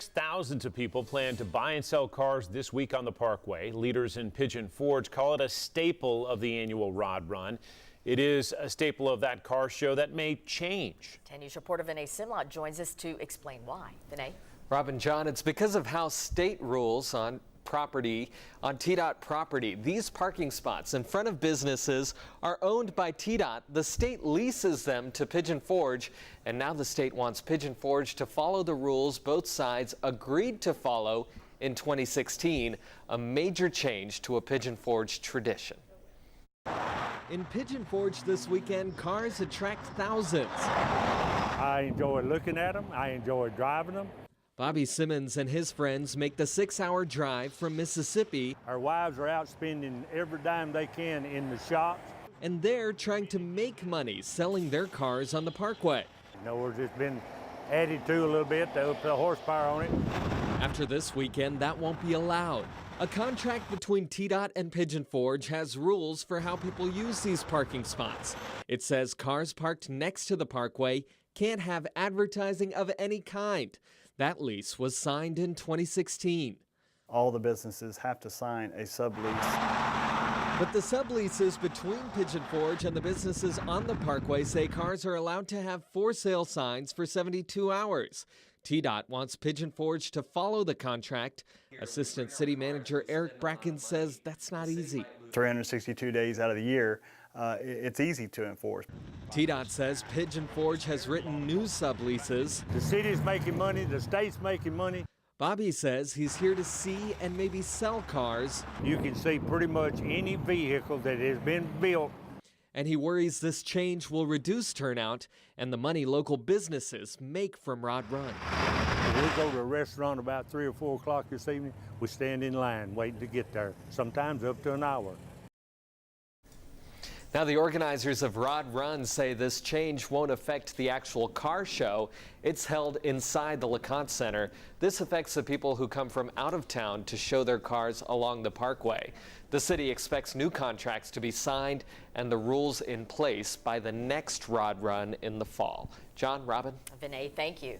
Thousands of people plan to buy and sell cars this week on the Parkway. Leaders in Pigeon Forge call it a staple of the annual Rod Run. It is a staple of that car show that may change. 10 News reporter Vinay Simlot joins us to explain why. Vinay? Robin, John, it's because of how state rules on TDOT property. These parking spots in front of businesses are owned by TDOT. The state leases them to Pigeon Forge, and now the state wants Pigeon Forge to follow the rules both sides agreed to follow in 2016, a major change to a Pigeon Forge tradition. In Pigeon Forge this weekend, cars attract thousands. I enjoy looking at them. I enjoy driving them. Bobby Simmons and his friends make the 6-hour drive from Mississippi. Our wives are out spending every dime they can in the shops. And they're trying to make money selling their cars on the Parkway. In other words, it's been added to a little bit to put horsepower on it. After this weekend, that won't be allowed. A contract between TDOT and Pigeon Forge has rules for how people use these parking spots. It says cars parked next to the Parkway can't have advertising of any kind. That lease was signed in 2016. All the businesses have to sign a sublease. But the subleases between Pigeon Forge and the businesses on the Parkway say cars are allowed to have for sale signs for 72 hours. TDOT wants Pigeon Forge to follow the contract. Assistant City Manager Eric Bracken says that's not easy. 362 days out of the year, it's easy to enforce. TDOT says Pigeon Forge has written new subleases. The city's making money, the state's making money. Bobby says he's here to see and maybe sell cars. You can see pretty much any vehicle that has been built. And he worries this change will reduce turnout and the money local businesses make from Rod Run. If we go to a restaurant about 3 or 4 o'clock this evening, we stand in line waiting to get there, sometimes up to an hour. Now, the organizers of Rod Run say this change won't affect the actual car show. It's held inside the LeConte Center. This affects the people who come from out of town to show their cars along the Parkway. The city expects new contracts to be signed and the rules in place by the next Rod Run in the fall. John, Robin? Vinay, thank you.